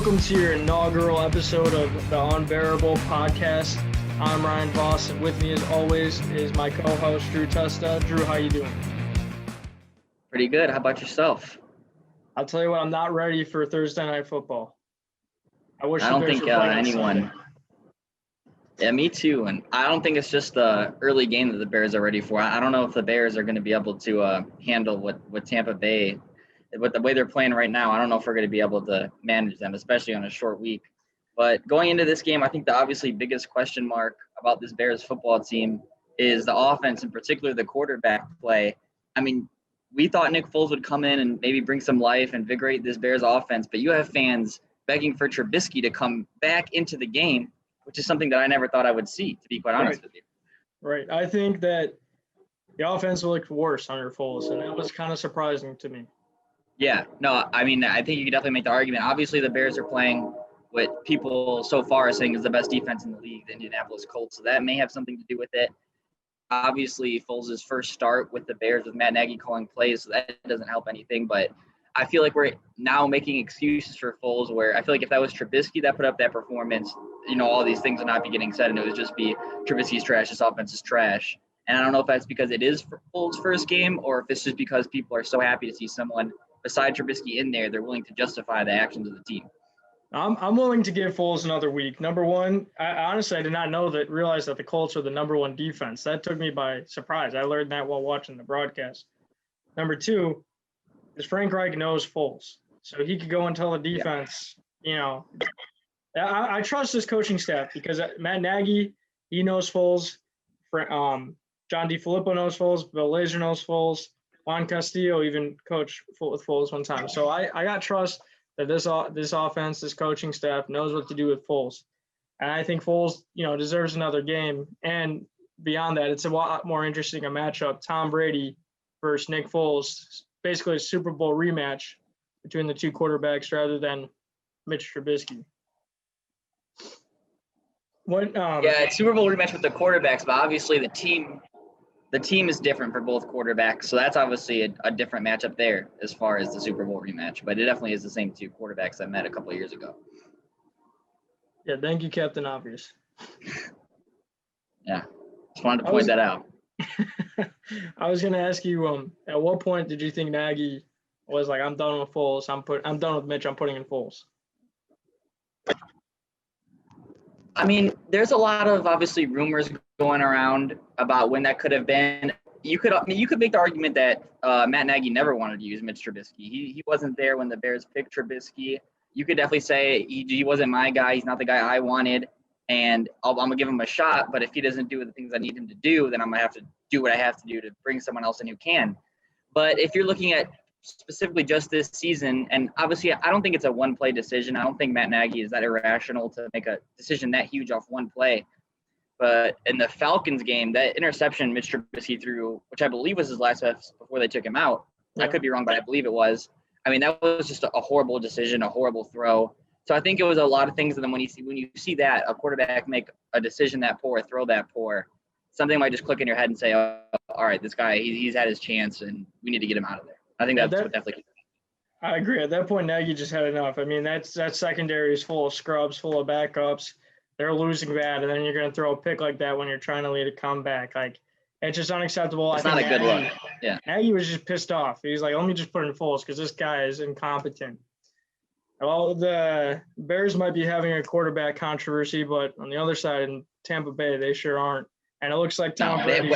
welcome to your inaugural episode of the Unbearable podcast. I'm Ryan Voss, and with me, as always, is my co-host Drew Testa. Drew, how you doing? Pretty good. How about yourself? I'll tell you what, I'm not ready for Thursday night football. I don't think anyone. Yeah, me too. And I don't think it's just the early game that the Bears are ready for. I don't know if the Bears are going to be able to handle what Tampa Bay, with the way they're playing right now. I don't know if we're going to be able to manage them, especially on a short week. But going into this game, I think the obviously biggest question mark about this Bears football team is the offense, in particular the quarterback play. I mean, we thought Nick Foles would come in and maybe bring some life and invigorate this Bears offense, but you have fans begging for Trubisky to come back into the game, which is something that I never thought I would see, to be quite honest with you. Right. I think that the offense looked worse under Foles, and that was kind of surprising to me. Yeah. No, I mean, I think you could definitely make the argument. Obviously, the Bears are playing what people so far are saying is the best defense in the league, the Indianapolis Colts, so that may have something to do with it. Obviously, Foles' first start with the Bears with Matt Nagy calling plays, so that doesn't help anything. But I feel like we're now making excuses for Foles, where I feel like if that was Trubisky that put up that performance, all these things would not be getting said, and it would just be Trubisky's trash, this offense is trash. And I don't know if that's because it is Foles' first game, or if it's just because people are so happy to see someone beside Trubisky in there, they're willing to justify the actions of the team. I'm willing to give Foles another week. Number one, I did not realize that the Colts are the number one defense. That took me by surprise. I learned that while watching the broadcast. Number two is Frank Reich knows Foles. So he could go and tell the defense, I trust this coaching staff because Matt Nagy, he knows Foles. John DeFilippo knows Foles. Bill Lazor knows Foles. Juan Castillo even coached with Foles one time. So I got trust that this offense, this coaching staff knows what to do with Foles. And I think Foles, deserves another game. And beyond that, it's a lot more interesting a matchup, Tom Brady versus Nick Foles, basically a Super Bowl rematch between the two quarterbacks rather than Mitch Trubisky. It's Super Bowl rematch with the quarterbacks, but obviously the team is different for both quarterbacks, so that's obviously a different matchup there as far as the Super Bowl rematch. But it definitely is the same two quarterbacks that met a couple of years ago. Yeah, thank you, Captain Obvious. Yeah, just wanted to point that out. I was going to ask you, at what point did you think Nagy was like, I'm done with Foles, I'm done with Mitch, I'm putting in Foles? I mean, there's a lot of obviously rumors going around about when that could have been. You could make the argument that Matt Nagy never wanted to use Mitch Trubisky. He wasn't there when the Bears picked Trubisky. You could definitely say he wasn't my guy. He's not the guy I wanted, and I'm gonna give him a shot. But if he doesn't do the things I need him to do, then I'm gonna have to do what I have to do to bring someone else in who can. But if you're looking at specifically just this season, and obviously I don't think it's a one-play decision. I don't think Matt Nagy is that irrational to make a decision that huge off one play. But in the Falcons game, that interception Mitch Trubisky threw, which I believe was his last pass before they took him out. Yeah. I could be wrong, but I believe it was. I mean, that was just a horrible decision, a horrible throw. So I think it was a lot of things. And then when you see that a quarterback make a decision that poor, throw that poor, something might just click in your head and say, oh, all right, this guy, he's had his chance, and we need to get him out of there. I think that's what definitely. I agree. At that point, Nagy just had enough. I mean, that secondary is full of scrubs, full of backups. They're losing bad, and then you're going to throw a pick like that when you're trying to lead a comeback. Like, it's just unacceptable. It's not a good look. Yeah. Nagy was just pissed off. He's like, let me just put in Foles because this guy is incompetent. Well, the Bears might be having a quarterback controversy, but on the other side in Tampa Bay, they sure aren't. And it looks like Tom Brady.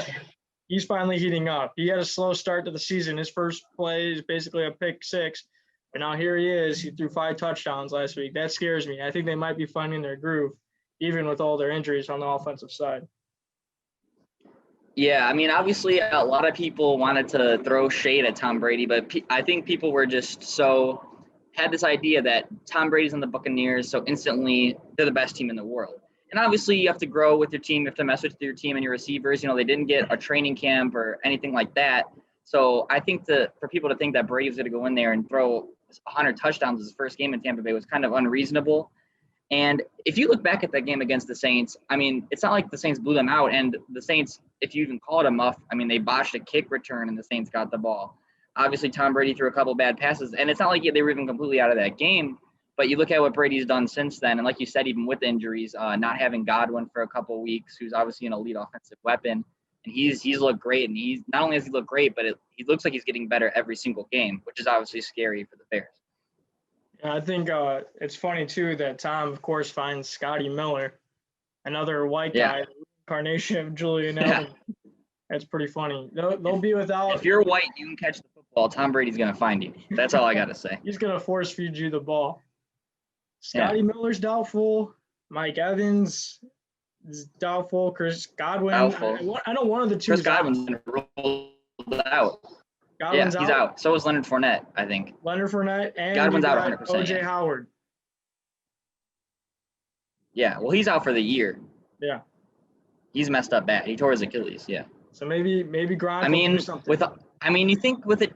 He's finally heating up. He had a slow start to the season. His first play is basically a pick six. But now here he is. He threw 5 touchdowns last week. That scares me. I think they might be finding their groove, even with all their injuries on the offensive side. Yeah, I mean, obviously a lot of people wanted to throw shade at Tom Brady, but I think people were just had this idea that Tom Brady's on the Buccaneers, so instantly they're the best team in the world. And obviously you have to grow with your team. You have to mess with your team and your receivers. They didn't get a training camp or anything like that. So I think for people to think that Brady was going to go in there and throw 100 touchdowns as his first game in Tampa Bay was kind of unreasonable. And if you look back at that game against the Saints, I mean, it's not like the Saints blew them out. And the Saints, if you even call it a muff, I mean, they botched a kick return and the Saints got the ball. Obviously, Tom Brady threw a couple bad passes. And it's not like they were even completely out of that game. But you look at what Brady's done since then, and like you said, even with injuries, not having Godwin for a couple of weeks, who's obviously an elite offensive weapon, and he's looked great, and he's not only has he looked great, but he looks like he's getting better every single game, which is obviously scary for the Bears. Yeah, I think it's funny too that Tom, of course, finds Scotty Miller, another white guy, the incarnation of Julian Edelman. That's pretty funny. They'll be without. If you're white, you can catch the football. Tom Brady's gonna find you. That's all I gotta say. He's gonna force feed you the ball. Scotty Miller's doubtful. Mike Evans is doubtful. Chris Godwin. Doubtful. I know one of the two. Chris Godwin's been ruled out. Godwin's he's out. So is Leonard Fournette, I think. Leonard Fournette and Godwin's out 100%. OJ Howard. Yeah, well, he's out for the year. Yeah. He's messed up bad. He tore his Achilles. Yeah. So maybe Gronk. I mean, you think with it.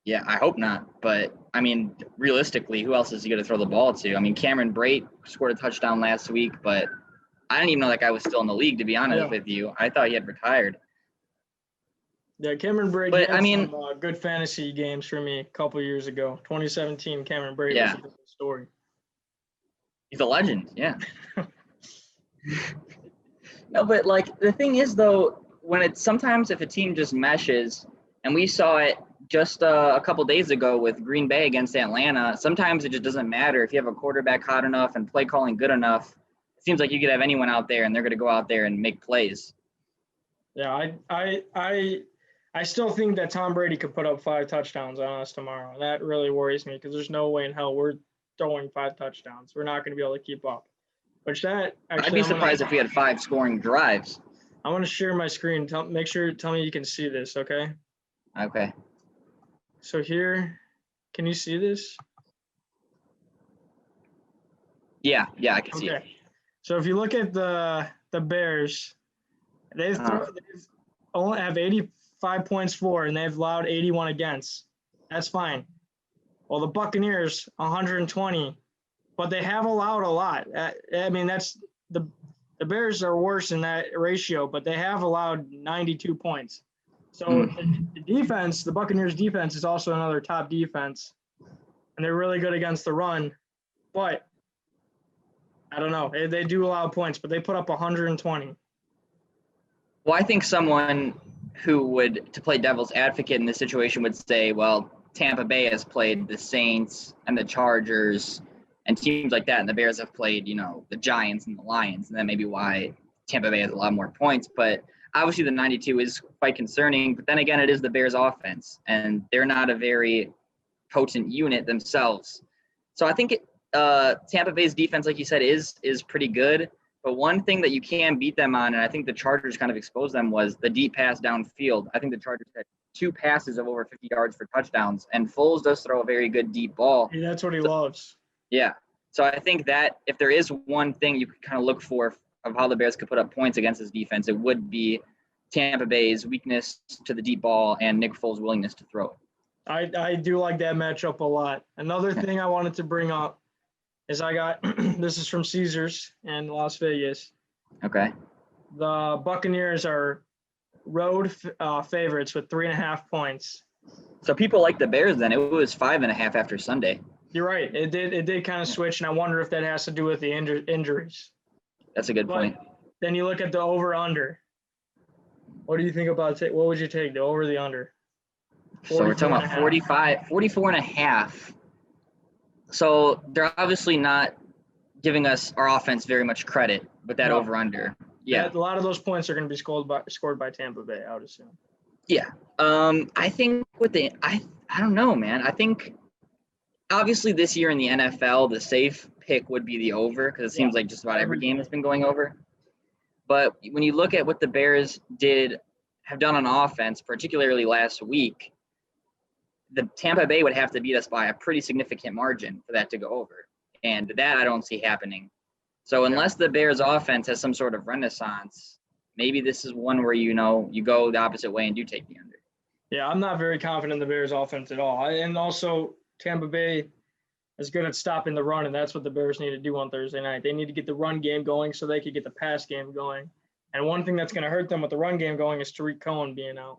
Yeah, I hope not. But I mean, realistically, who else is he going to throw the ball to? I mean, Cameron Brate scored a touchdown last week, but I didn't even know that guy was still in the league. To be honest with you, I thought he had retired. Yeah, Cameron Brate. But I mean, some, good fantasy games for me a couple years ago. 2017, Cameron Brate was a good story. He's a legend. Yeah. No, but like the thing is though, sometimes if a team just meshes, and we saw it just a couple days ago with Green Bay against Atlanta, sometimes it just doesn't matter if you have a quarterback hot enough and play calling good enough. It seems like you could have anyone out there and they're going to go out there and make plays. Yeah, I still think that Tom Brady could put up 5 touchdowns on us tomorrow. And that really worries me because there's no way in hell we're throwing 5 touchdowns. We're not going to be able to keep up. I'd be surprised if we had 5 scoring drives. I want to share my screen. Tell me you can see this, okay? Okay. So here, can you see this? Yeah, I can see it. So if you look at the Bears, they've only have 85 points for, and they've allowed 81 against. That's fine. Well, the Buccaneers 120, but they have allowed a lot. I mean, that's the Bears are worse in that ratio, but they have allowed 92 points. So the defense, the Buccaneers defense is also another top defense, and they're really good against the run. But I don't know. They do allow points, but they put up 120. Well, I think someone who would, to play devil's advocate in this situation, would say, well, Tampa Bay has played the Saints and the Chargers and teams like that, and the Bears have played, the Giants and the Lions, and that may be why Tampa Bay has a lot more points. But obviously the 92 is quite concerning, but then again, it is the Bears offense, and they're not a very potent unit themselves. So I think Tampa Bay's defense, like you said, is pretty good. But one thing that you can beat them on, and I think the Chargers kind of exposed them, was the deep pass downfield. I think the Chargers had 2 passes of over 50 yards for touchdowns, and Foles does throw a very good deep ball. Yeah, that's what he loves. Yeah. So I think that if there is one thing you could kind of look for of how the Bears could put up points against this defense, it would be Tampa Bay's weakness to the deep ball and Nick Foles' willingness to throw it. I do like that matchup a lot. Another thing I wanted to bring up is I got this is from Caesars in Las Vegas. Okay. The Buccaneers are road favorites with 3.5 points. So people like the Bears then. It was 5.5 after Sunday. You're right. It did kind of switch, and I wonder if that has to do with the injuries. That's a good point. Then you look at the over/under. What do you think about it? What would you take, the over or the under? So we're talking about 44.5. So they're obviously not giving us our offense very much credit with that over/under. Yeah. A lot of those points are going to be scored by Tampa Bay, I would assume. Yeah. I think I don't know, man. I think obviously this year in the NFL, the safe pick would be the over because it seems like just about every game has been going over. But when you look at what the Bears have done on offense, particularly last week, the Tampa Bay would have to beat us by a pretty significant margin for that to go over. And that I don't see happening. So unless the Bears offense has some sort of renaissance, maybe this is one where, you go the opposite way and do take the under. Yeah, I'm not very confident in the Bears offense at all. And also Tampa Bay is good at stopping the run, and that's what the Bears need to do on Thursday night. They need to get the run game going so they could get the pass game going. And one thing that's going to hurt them with the run game going is Tariq Cohen being out.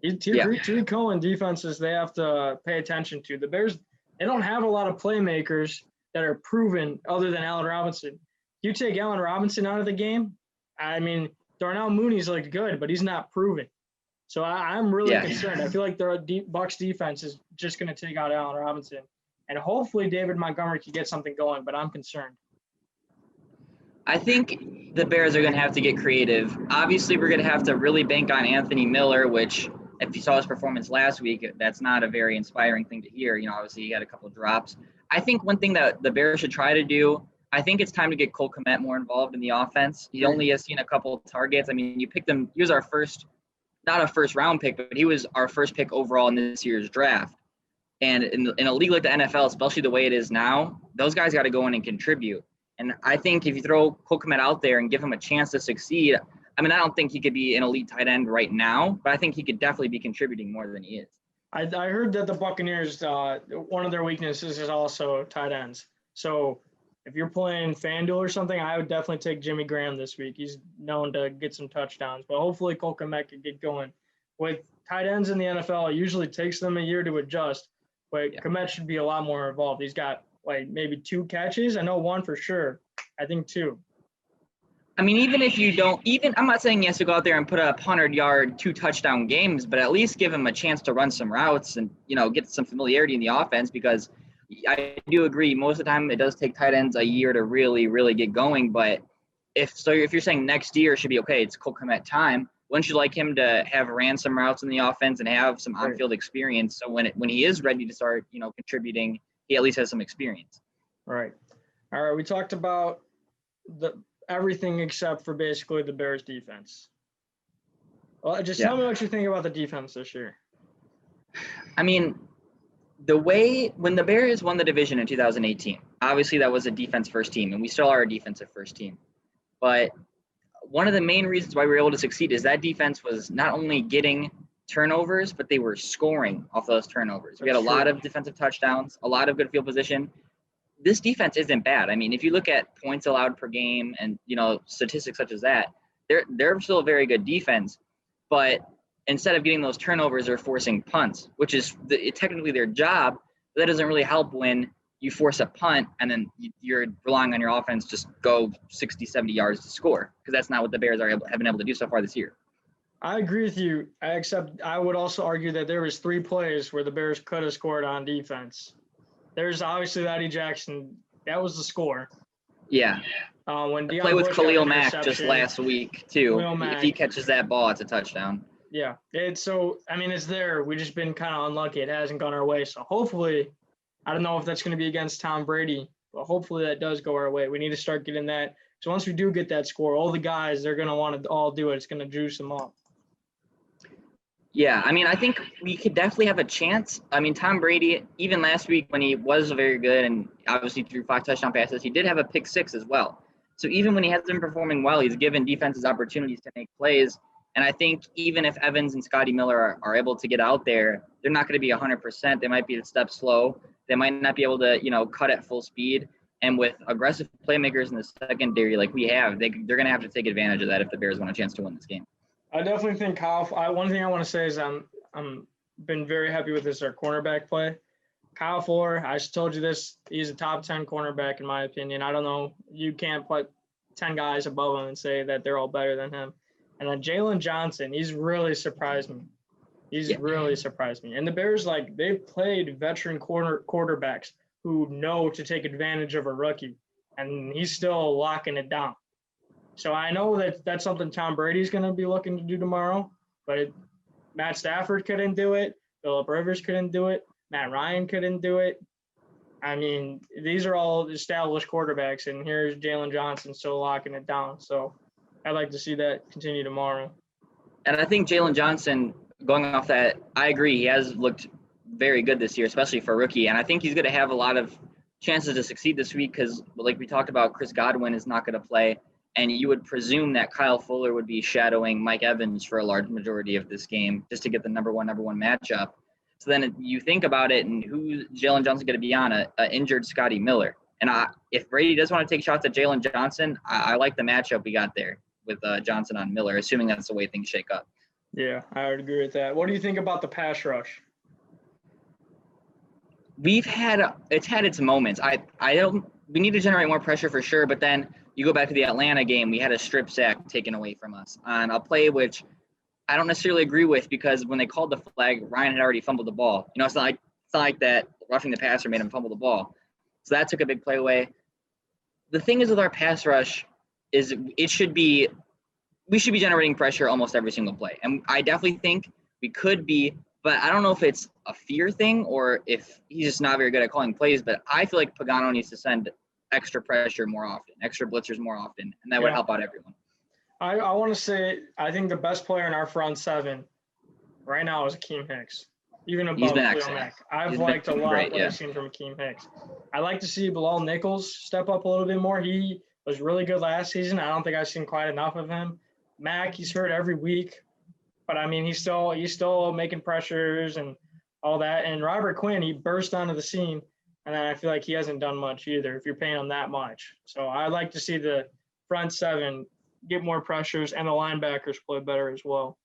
Tariq Cohen defenses they have to pay attention to. The Bears They don't have a lot of playmakers that are proven other than Allen Robinson. You take Allen Robinson out of the game, I mean, Darnell Mooney's looked good, but he's not proven. So I'm really concerned. I feel like the Bucs defense is just going to take out Allen Robinson. And hopefully David Montgomery can get something going, but I'm concerned. I think the Bears are going to have to get creative. Obviously, we're going to have to really bank on Anthony Miller, which if you saw his performance last week, that's not a very inspiring thing to hear. Obviously he had a couple of drops. I think one thing that the Bears should try to do, I think it's time to get Cole Kmet more involved in the offense. He only has seen a couple of targets. I mean, you picked him. He was our first, not a first round pick, but he was our first pick overall in this year's draft. And in a league like the NFL, especially the way it is now, those guys got to go in and contribute. And I think if you throw Cole Kmet out there and give him a chance to succeed, I mean, I don't think he could be an elite tight end right now, but I think he could definitely be contributing more than he is. I heard that the Buccaneers, one of their weaknesses is also tight ends. So if you're playing FanDuel or something, I would definitely take Jimmy Graham this week. He's known to get some touchdowns, but hopefully Cole Kmet can get going. With tight ends in the NFL, it usually takes them a year to adjust, but Kmet should be a lot more involved. He's got like maybe 2 catches. I know one for sure. I think 2. I mean, even if you don't, I'm not saying he has to go out there and put up 100-yard, 2-touchdown games, but at least give him a chance to run some routes and, get some familiarity in the offense, because I do agree most of the time it does take tight ends a year to really, really get going. But if you're saying next year should be okay, it's Cole Kmet time, wouldn't you like him to have ran some routes in the offense and have some on-field experience? So when he is ready to start, contributing, he at least has some experience. Right. All right. We talked about everything except for basically the Bears defense. Well, tell me what you think about the defense this year. I mean, when the Bears won the division in 2018, obviously that was a defense first team, and we still are a defensive first team. But one of the main reasons why we were able to succeed is that defense was not only getting turnovers, but they were scoring off those turnovers. We had a lot of defensive touchdowns, a lot of good field position. This defense isn't bad. I mean, if you look at points allowed per game and, statistics such as that, they're still a very good defense. But instead of getting those turnovers, they're forcing punts, which is technically their job. But that doesn't really help when you force a punt and then you're relying on your offense just go 60, 70 yards to score, because that's not what the Bears have been able to do so far this year. I agree with you, except I would also argue that there was 3 plays where the Bears could have scored on defense. There's obviously Eddie Jackson. That was the score. Yeah. When the play with Khalil Mack just last week, too. If he catches that ball, it's a touchdown. Yeah. It's there. We've just been kind of unlucky. It hasn't gone our way. So hopefully, I don't know if that's going to be against Tom Brady, but hopefully that does go our way. We need to start getting that. So once we do get that score, all the guys, they're going to want to all do it. It's going to juice them up. Yeah, I mean, I think we could definitely have a chance. I mean, Tom Brady, even last week when he was very good and obviously threw 5 touchdown passes, he did have a pick 6 as well. So even when he hasn't been performing well, he's given defenses opportunities to make plays. And I think even if Evans and Scotty Miller are able to get out there, they're not going to be 100%. They might be a step slow. They might not be able to, cut at full speed. And with aggressive playmakers in the secondary like we have, they're going to have to take advantage of that if the Bears want a chance to win this game. I definitely think one thing I want to say is I'm been very happy with our cornerback play. Kyle Fuller, I told you this, he's a top 10 cornerback in my opinion. I don't know, you can't put 10 guys above him and say that they're all better than him. And then Jalen Johnson, he's really surprised me. Really surprised me. And the Bears, they've played veteran quarterbacks who know to take advantage of a rookie, and he's still locking it down. So I know that that's something Tom Brady's going to be looking to do tomorrow, but Matt Stafford couldn't do it. Phillip Rivers couldn't do it. Matt Ryan couldn't do it. I mean, these are all established quarterbacks, and here's Jalen Johnson still locking it down. So I'd like to see that continue tomorrow. And I think Jalen Johnson, going off that, I agree. He has looked very good this year, especially for a rookie. And I think he's going to have a lot of chances to succeed this week because, like we talked about, Chris Godwin is not going to play. And you would presume that Kyle Fuller would be shadowing Mike Evans for a large majority of this game just to get the number one matchup. So then you think about it, and who's Jalen Johnson going to be on? A injured Scotty Miller. And if Brady does want to take shots at Jalen Johnson, I like the matchup we got there with Johnson on Miller, assuming that's the way things shake up. Yeah, I would agree with that. What do you think about the pass rush? it's had its moments. We need to generate more pressure for sure, but then you go back to the Atlanta game, we had a strip sack taken away from us on a play which I don't necessarily agree with, because when they called the flag, Ryan had already fumbled the ball. It's not like that roughing the passer made him fumble the ball. So that took a big play away. The thing is with our pass rush is we should be generating pressure almost every single play. And I definitely think we could be, but I don't know if it's a fear thing or if he's just not very good at calling plays, but I feel like Pagano needs to send extra pressure more often, extra blitzers more often, and that would help out everyone. I want to say I think the best player in our front seven right now is Akeem Hicks, even above Cleo Mack. I've liked a lot what I've seen from Akeem Hicks. I like to see Bilal Nichols step up a little bit more. He was really good last season. I don't think I've seen quite enough of him. Mack, he's hurt every week, but I mean he's still making pressures and all that. And Robert Quinn, he burst onto the scene, and then I feel like he hasn't done much either if you're paying him that much. So I'd like to see the front seven get more pressures and the linebackers play better as well.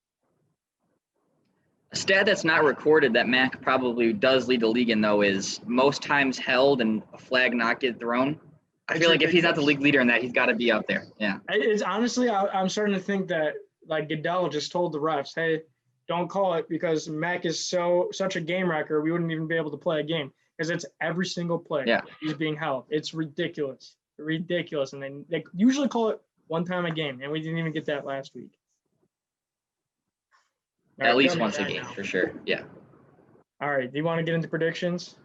A stat that's not recorded that Mack probably does lead the league in, though, is most times held and a flag not get thrown. I feel like if he's not the league leader in that, he's got to be up there. Yeah. It's honestly, I'm starting to think that like Goodell just told the refs, hey, don't call it because Mack is such a game wrecker. We wouldn't even be able to play a game because it's every single play. Yeah. He's being held. It's ridiculous. And they usually call it one time a game, and we didn't even get that last week. At least once a game, for sure. Yeah. All right. Do you want to get into predictions?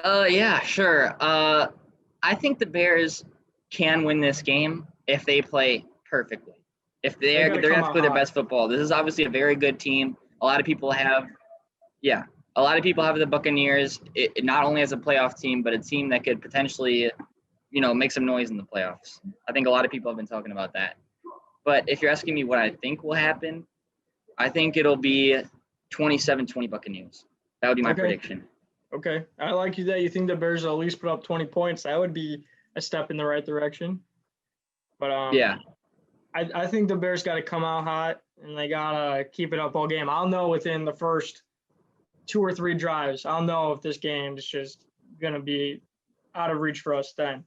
Yeah, sure. I think the Bears can win this game if they play perfectly. If they're going to play their best football. This is obviously a very good team. A lot of people have the Buccaneers, not only as a playoff team, but a team that could potentially, make some noise in the playoffs. I think a lot of people have been talking about that. But if you're asking me what I think will happen, I think it'll be 27-20 Buccaneers. That would be my prediction. Okay. I like you that you think the Bears will at least put up 20 points. That would be a step in the right direction. But yeah. I think the Bears got to come out hot, and they got to keep it up all game. I'll know within the first 2 or 3 drives. I'll know if this game is just going to be out of reach for us then.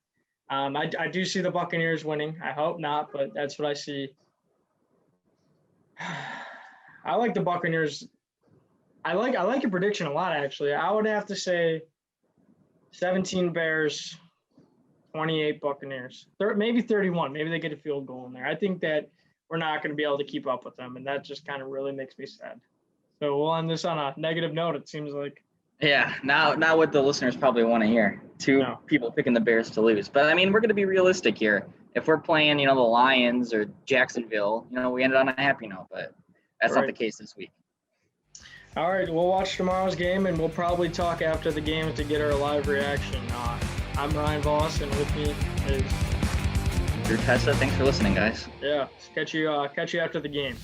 I do see the Buccaneers winning. I hope not, but that's what I see. I like the Buccaneers. I like your prediction a lot, actually. I would have to say 17 Bears, 28 Buccaneers. Maybe 31. Maybe they get a field goal in there. I think that we're not going to be able to keep up with them, and that just kind of really makes me sad. So we'll end this on a negative note, it seems like. Yeah, not what the listeners probably want to hear. People picking the Bears to lose. But, I mean, we're going to be realistic here. If we're playing, the Lions or Jacksonville, we ended on a happy note. But that's not the case this week. All right, we'll watch tomorrow's game, and we'll probably talk after the game to get our live reaction. I'm Ryan Voss, and with me is Drew Tessa. Thanks for listening, guys. Yeah, catch you after the game.